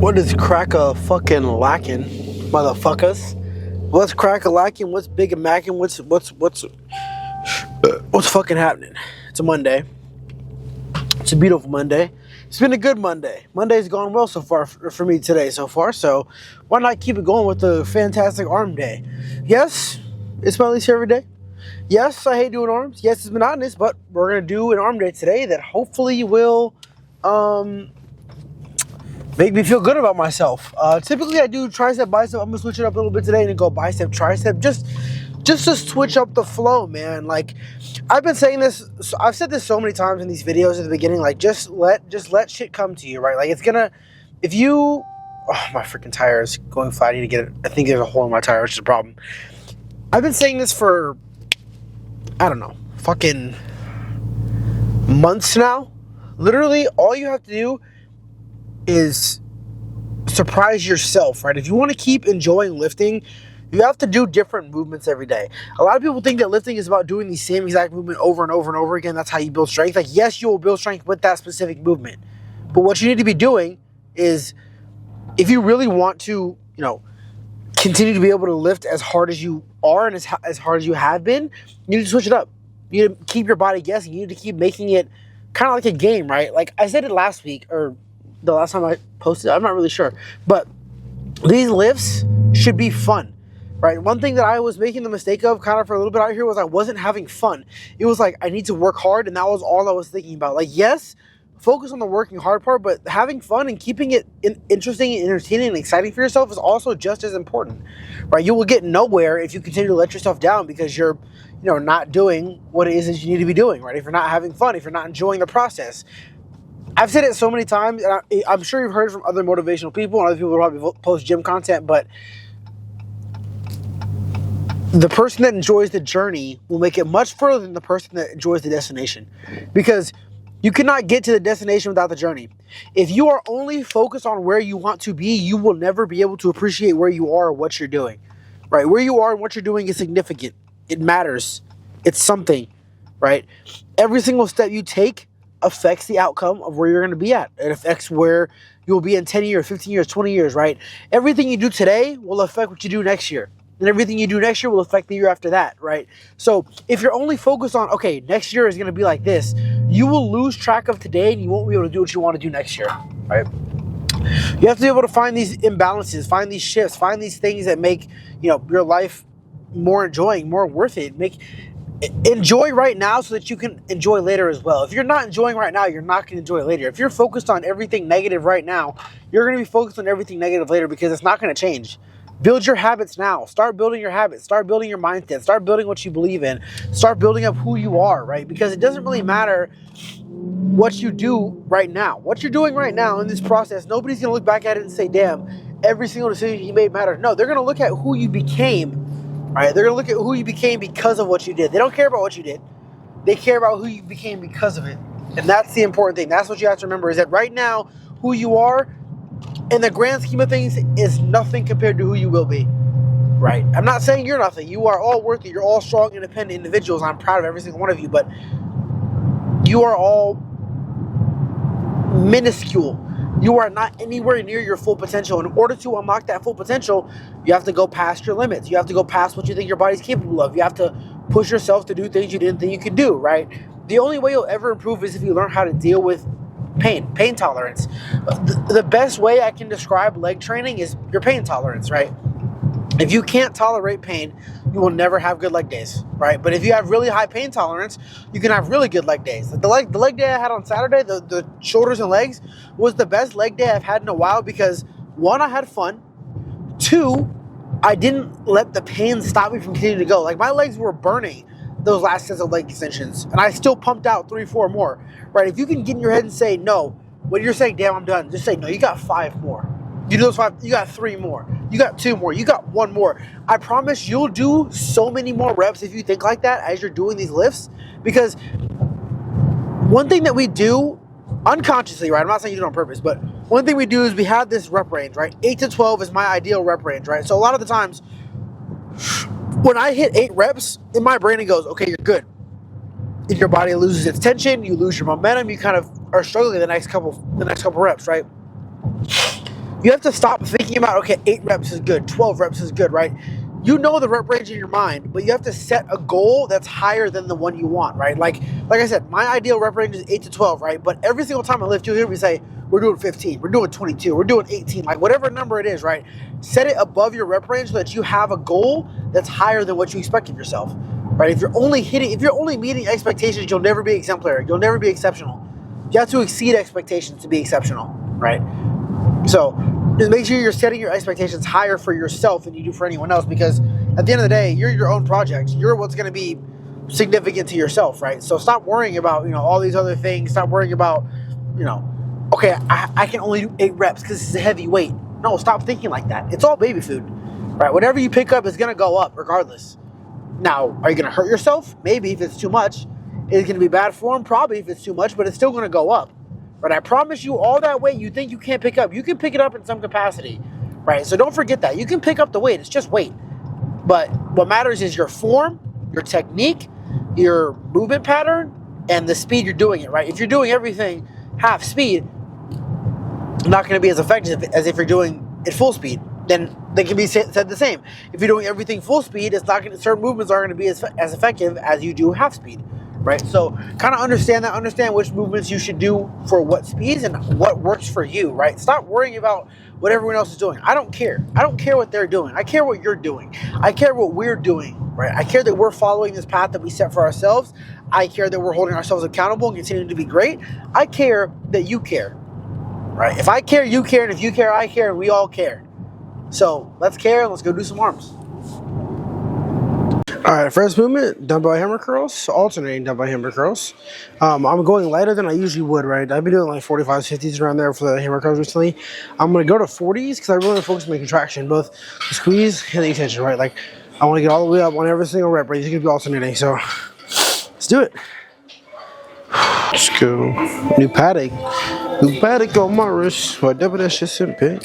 What is crack-a-fucking lacking, motherfuckers? What's crack-a-lacking? What's big and macking? What's fucking happening? It's a Monday. It's a beautiful Monday. It's been a good Monday. Monday's gone well so far for me today so far, so why not keep it going with a fantastic arm day? Yes, it's my least favorite day. Yes, I hate doing arms. Yes, it's monotonous, but we're going to do an arm day today that hopefully will make me feel good about myself. Typically, I do tricep, bicep. I'm going to switch it up a little bit today and go bicep, tricep. Just to switch up the flow, man. Like, I've been saying this. I've said this so many times in these videos at the beginning. Like, just let shit come to you, right? Like, it's going to, if you, oh, my freaking tire is going flat. I need to get it. I think there's a hole in my tire, which is a problem. I've been saying this for, I don't know, fucking months now. Literally, all you have to do is surprise yourself, right? If you want to keep enjoying lifting, you have to do different movements every day. A lot of people think that lifting is about doing the same exact movement over and over and over again. That's how you build strength. Like, yes, you will build strength with that specific movement. But what you need to be doing is, if you really want to, continue to be able to lift as hard as you are and as hard as you have been, you need to switch it up. You need to keep your body guessing. You need to keep making it kind of like a game, right? Like I said it last week, or the last time I posted, I'm not really sure. But these lifts should be fun, right? One thing that I was making the mistake of kind of for a little bit out here was I wasn't having fun. It was like, I need to work hard, and that was all I was thinking about. Like, yes, focus on the working hard part, but having fun and keeping it interesting and entertaining and exciting for yourself is also just as important, right? You will get nowhere if you continue to let yourself down because you're, not doing what it is that you need to be doing, right? If you're not having fun, if you're not enjoying the process. I've said it so many times, and I'm sure you've heard from other motivational people and other people who probably post gym content, but the person that enjoys the journey will make it much further than the person that enjoys the destination, because you cannot get to the destination without the journey. If you are only focused on where you want to be, you will never be able to appreciate where you are or what you're doing, right? Where you are and what you're doing is significant. It matters. It's something, right? Every single step you take affects the outcome of where you're going to be at. It affects where you'll be in 10 years, 15 years, 20 years, right? Everything you do today will affect what you do next year. And everything you do next year will affect the year after that, right? So if you're only focused on, okay, next year is going to be like this, you will lose track of today and you won't be able to do what you want to do next year, right? You have to be able to find these imbalances, find these shifts, find these things that make, your life more enjoying, more worth it. Enjoy right now so that you can enjoy later as well. If you're not enjoying right now, you're not going to enjoy later. If you're focused on everything negative right now, you're going to be focused on everything negative later because it's not going to change. Build your habits now. Start building your habits. Start building your mindset. Start building what you believe in. Start building up who you are, right? Because it doesn't really matter what you do right now. What you're doing right now in this process, nobody's going to look back at it and say, damn, every single decision you made mattered. No, they're going to look at who you became. Right? They're going to look at who you became because of what you did. They don't care about what you did. They care about who you became because of it. And that's the important thing. That's what you have to remember, is that right now, who you are, in the grand scheme of things, is nothing compared to who you will be. Right? I'm not saying you're nothing. You are all worth it. You're all strong, independent individuals. I'm proud of every single one of you. But you are all minuscule. You are not anywhere near your full potential. In order to unlock that full potential, you have to go past your limits. You have to go past what you think your body's capable of. You have to push yourself to do things you didn't think you could do, right? The only way you'll ever improve is if you learn how to deal with pain tolerance. The best way I can describe leg training is your pain tolerance, right? If you can't tolerate pain, you will never have good leg days, right? But if you have really high pain tolerance, you can have really good leg days. The leg day I had on Saturday, the shoulders and legs, was the best leg day I've had in a while because, one, I had fun. Two, I didn't let the pain stop me from continuing to go. Like, my legs were burning those last sets of leg extensions, and I still pumped out 3-4 more, right? If you can get in your head and say no, when you're saying, damn, I'm done, just say no, you got 5 more. You do those 5, you got 3 more. You got 2 more. You got 1 more. I promise you'll do so many more reps if you think like that as you're doing these lifts. Because one thing that we do unconsciously, right? I'm not saying you do it on purpose, but one thing we do is we have this rep range, right? 8 to 12 is my ideal rep range, right? So a lot of the times when I hit 8 reps, in my brain it goes, okay, you're good. If your body loses its tension, you lose your momentum, you kind of are struggling the next couple reps, right? You have to stop thinking about, okay, 8 reps is good, 12 reps is good, right? You know the rep range in your mind, but you have to set a goal that's higher than the one you want, right? Like I said, my ideal rep range is 8 to 12, right? But every single time I lift, you'll hear me say, we're doing 15, we're doing 22, we're doing 18, like whatever number it is, right? Set it above your rep range so that you have a goal that's higher than what you expect of yourself, right? If you're only meeting expectations, you'll never be exemplary. You'll never be exceptional. You have to exceed expectations to be exceptional, right? So just make sure you're setting your expectations higher for yourself than you do for anyone else, because at the end of the day, you're your own project. You're what's going to be significant to yourself, right? So stop worrying about, all these other things. Stop worrying about, okay, I can only do 8 reps because this is a heavy weight. No, stop thinking like that. It's all baby food, right? Whatever you pick up is going to go up regardless. Now, are you going to hurt yourself? Maybe if it's too much. Is it going to be bad form? Probably if it's too much, but it's still going to go up. But I promise you, all that weight you think you can't pick up, you can pick it up in some capacity, right? So don't forget that. You can pick up the weight. It's just weight. But what matters is your form, your technique, your movement pattern, and the speed you're doing it, right? If you're doing everything half speed, it's not going to be as effective as if you're doing it full speed. Then they can be said the same. If you're doing everything full speed, certain movements aren't going to be as effective as you do half speed. Right, so kind of understand which movements you should do for what speeds and what works for you, right? Stop worrying about what everyone else is doing. I don't care what they're doing. I care what you're doing. I care what we're doing, right? I care that we're following this path that we set for ourselves. I care that we're holding ourselves accountable and continuing to be great. I care that you care, right? If I care, you care, and if you care, I care, and we all care. So let's care and let's go do some arms. All right, first movement, dumbbell hammer curls, alternating dumbbell hammer curls. I'm going lighter than I usually would, right? I've been doing like 45s, 50s around there for the hammer curls recently. I'm going to go to 40s because I really want to focus on my contraction, both the squeeze and the extension, right? Like, I want to get all the way up on every single rep, right? These are going to be alternating, so let's do it. Let's go. New paddock on my wrist. What double that shit simple.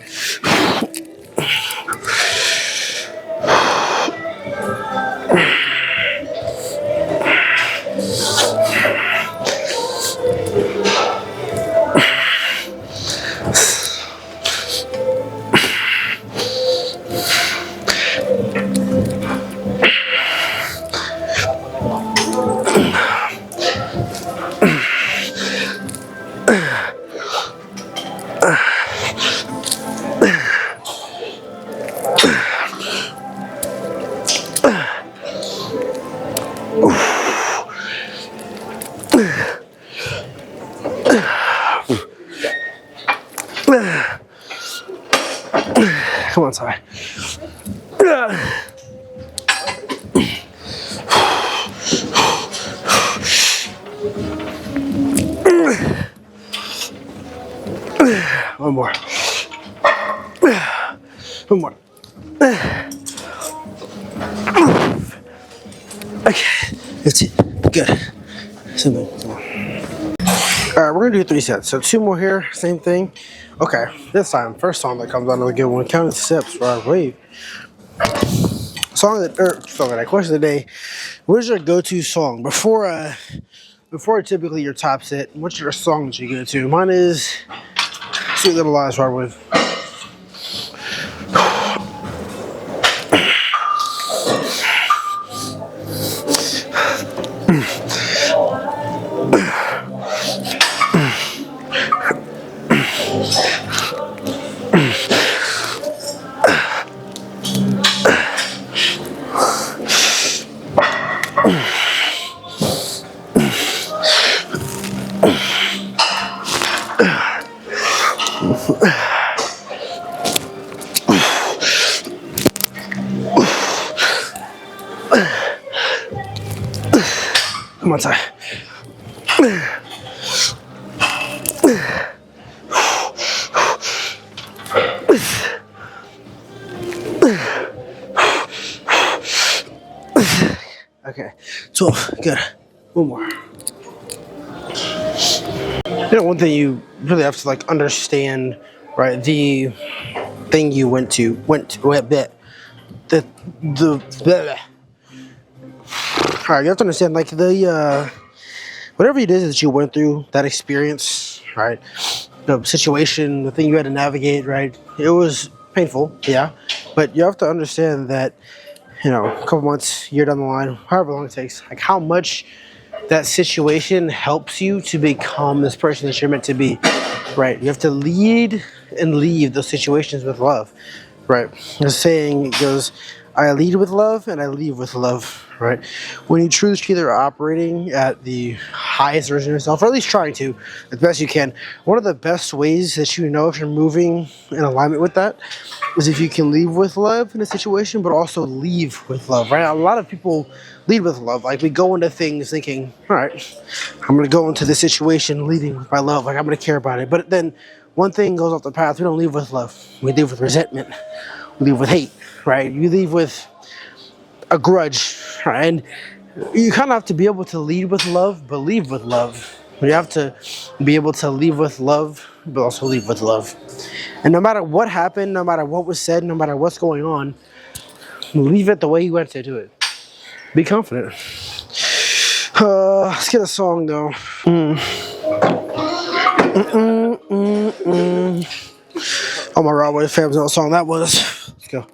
Come on, Ty. One more. One more. Okay, that's it. Good. Come on. All right, we're gonna do 3 sets. So 2 more here, same thing. Okay, this time, first song that comes out of the good one, Counting Steps, right? Wave. Question of the day: what is your go-to song before typically your top set? What's your song that you go to? Mine is Sweet Little Lies, right? With. Come on, Ty. Okay, 12, good. One more. One thing you really have to understand, right? The thing you went to a bit. The all right, you have to understand, whatever it is that you went through, that experience, right? the situation, the thing you had to navigate, right? It was painful, yeah. But you have to understand that, a couple months, year down the line, however long it takes, like how much that situation helps you to become this person that you're meant to be, right? You have to lead and leave those situations with love, right? The saying goes, I lead with love and I leave with love, right? When you truly are operating at the highest version of yourself, or at least trying to, as best you can, one of the best ways that you know if you're moving in alignment with that is if you can leave with love in a situation, but also leave with love, right? A lot of people lead with love. Like we go into things thinking, all right, I'm going to go into this situation leading with my love. Like I'm going to care about it. But then one thing goes off the path. We don't leave with love. We leave with resentment. We leave with hate, right? You leave with a grudge, right? And you kind of have to be able to lead with love, but leave with love. You have to be able to leave with love, but also leave with love. And no matter what happened, no matter what was said, no matter what's going on, leave it the way you went to do it. Be confident. Let's get a song though. Oh my Broadway fans know what song that was. Let's go.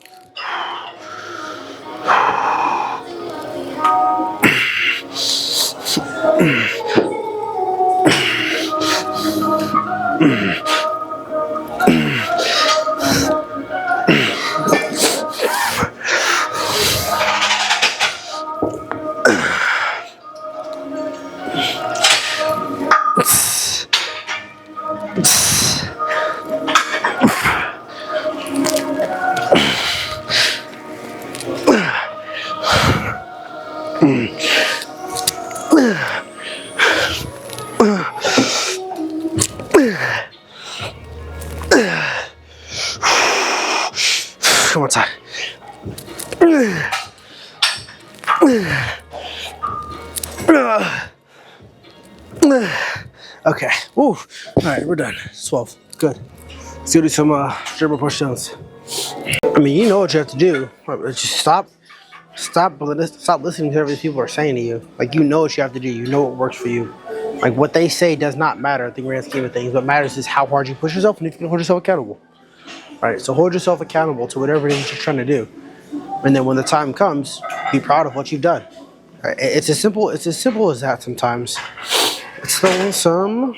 One more time. Okay. Ooh. All right, we're done. 12. Good. Let's go do some German push downs. I mean, you know what you have to do. Just stop listening to everything people are saying to you. Like, you know what you have to do. You know what works for you. Like, what they say does not matter in the grand scheme of things. What matters is how hard you push yourself and if you can hold yourself accountable. All right, so hold yourself accountable to whatever it is you're trying to do. And then when the time comes, be proud of what you've done. All right, it's as simple as that sometimes. Let's throw in some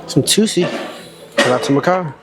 Tusi. Shout out to Makai.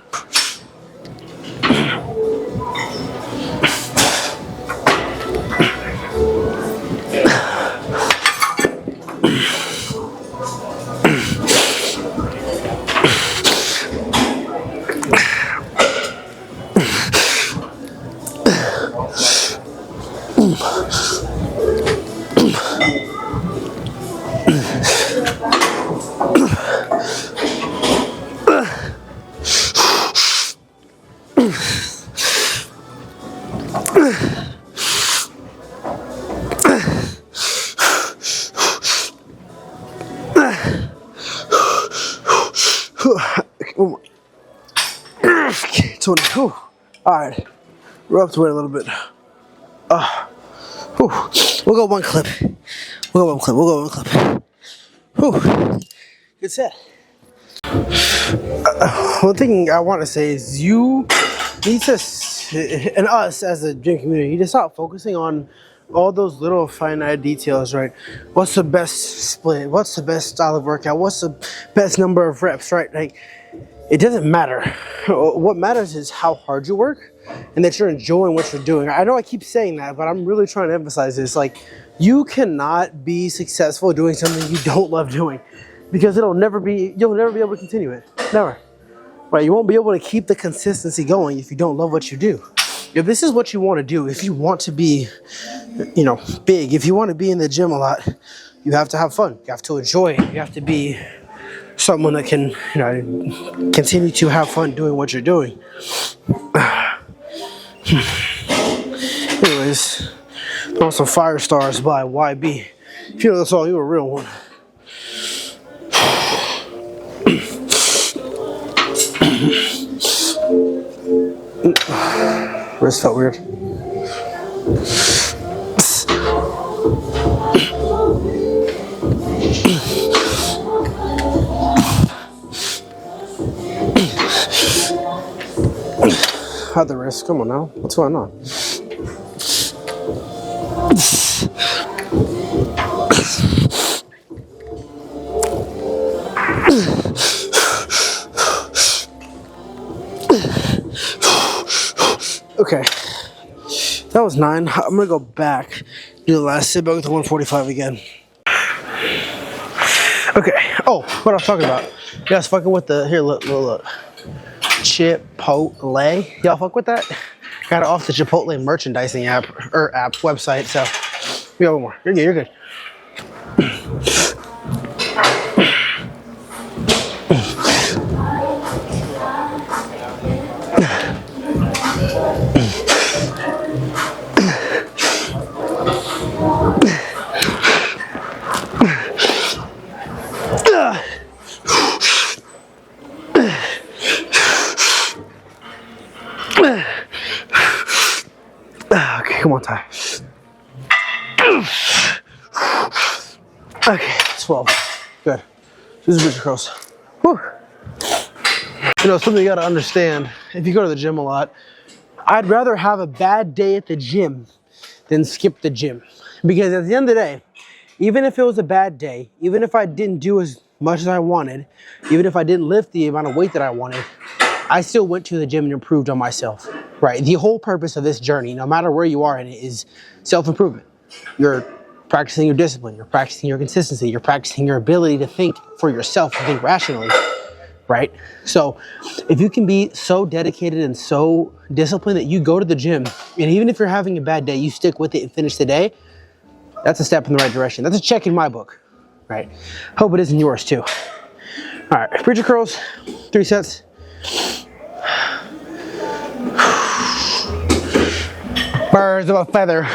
All right, we're up to it a little bit. We'll go one clip. We'll go one clip. Good set. One thing I want to say is you need to, and us as a gym community, you need to stop focusing on all those little finite details, right? What's the best split? What's the best style of workout? What's the best number of reps, right? Like, it doesn't matter. What matters is how hard you work and that you're enjoying what you're doing. I know I keep saying that, but I'm really trying to emphasize this. Like, you cannot be successful doing something you don't love doing because you'll never be able to continue it. Never. Right? You won't be able to keep the consistency going if you don't love what you do. If this is what you want to do, if you want to be, big, if you want to be in the gym a lot, you have to have fun. You have to enjoy it. You have to be someone that can, continue to have fun doing what you're doing. Anyways, also Fire Stars by YB. If you know the song, you're a real one. Wrist felt weird. cut the wrist. Come on now. What's going on? Okay. That was 9. I'm gonna go back, do the last sit back with the 145 again. Okay. Oh, what I was talking about. Yeah, I was fucking with the, here, look. Chipotle. Y'all fuck with that? Got it off the Chipotle merchandising app, website, so. We got one more. You're good, you're good. Okay, come on, Ty. Okay, 12. Good. This is bridge curls. Whew. You know, something you gotta understand, if you go to the gym a lot, I'd rather have a bad day at the gym than skip the gym. Because at the end of the day, even if it was a bad day, even if I didn't do as much as I wanted, even if I didn't lift the amount of weight that I wanted, I still went to the gym and improved on myself, right? The whole purpose of this journey, no matter where you are in it, is self-improvement. You're practicing your discipline, you're practicing your consistency, you're practicing your ability to think for yourself, to think rationally, right? So if you can be so dedicated and so disciplined that you go to the gym, and even if you're having a bad day, you stick with it and finish the day, that's a step in the right direction. That's a check in my book, right? Hope it is in yours too. All right, bridge curls, 3 sets. Birds of a feather.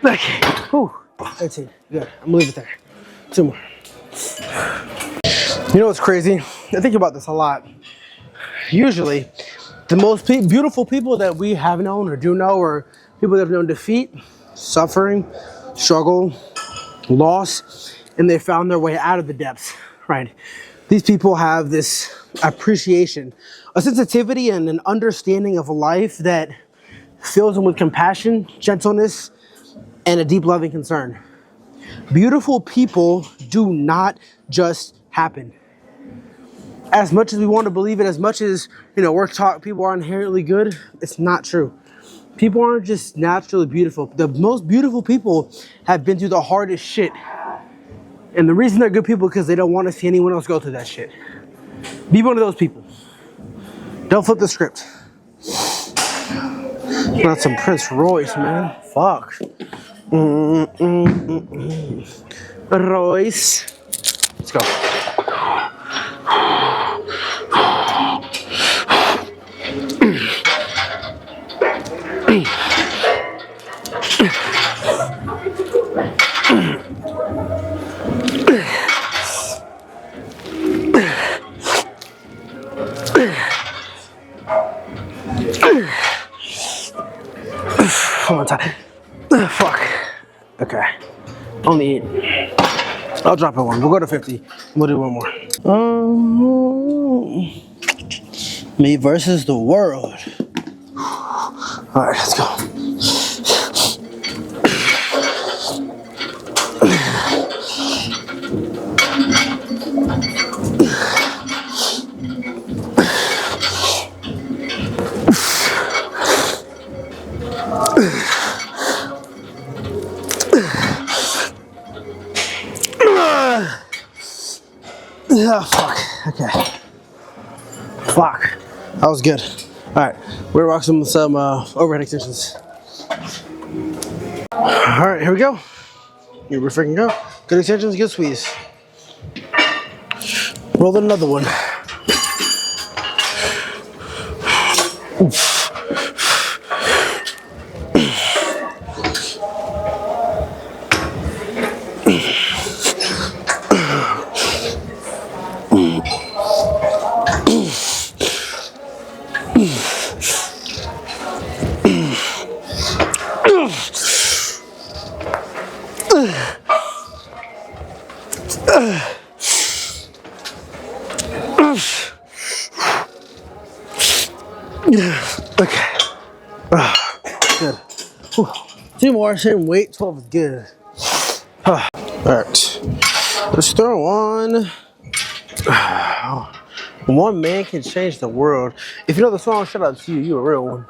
Okay. Whew. 18. Good. I'm gonna leave it there. 2 more. You know what's crazy? I think about this a lot. Usually, the most beautiful people that we have known or do know are people that have known defeat, suffering, struggle, loss, and they found their way out of the depths, right? These people have this appreciation, a sensitivity and an understanding of life that fills them with compassion, gentleness, and a deep loving concern. Beautiful people do not just happen. As much as we want to believe it, as much as, we're taught people are inherently good, it's not true. People aren't just naturally beautiful. The most beautiful people have been through the hardest shit. And the reason they're good people is because they don't want to see anyone else go through that shit. Be one of those people. Don't flip the script. Not some Prince Royce, man. Fuck. Royce. Let's go. Come on, Ty. Fuck. Okay. Only 8. I'll drop it 1. We'll go to 50. We'll do 1 more. Me versus the world. All right, let's go. Oh, fuck. Okay. Fuck. That was good. Alright, we're rocking some overhead extensions. Alright, here we go. Here we freaking go. Good extensions, good squeeze. Roll another one. Okay. Good. Whew. 2 more, same weight, 12 is good. Alright. Let's throw on. One man can change the world. If you know the song, shout out to you. You a real one.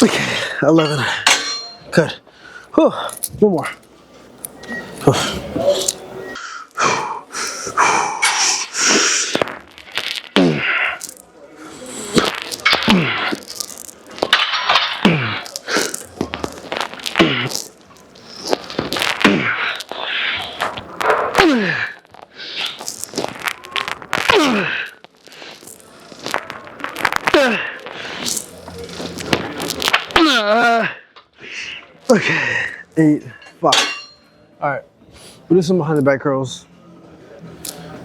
Okay, 11. Good. Whew. One more. Okay, 8, 5. All right, we'll do some behind the back curls.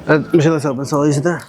Machine, let's open. So easy there.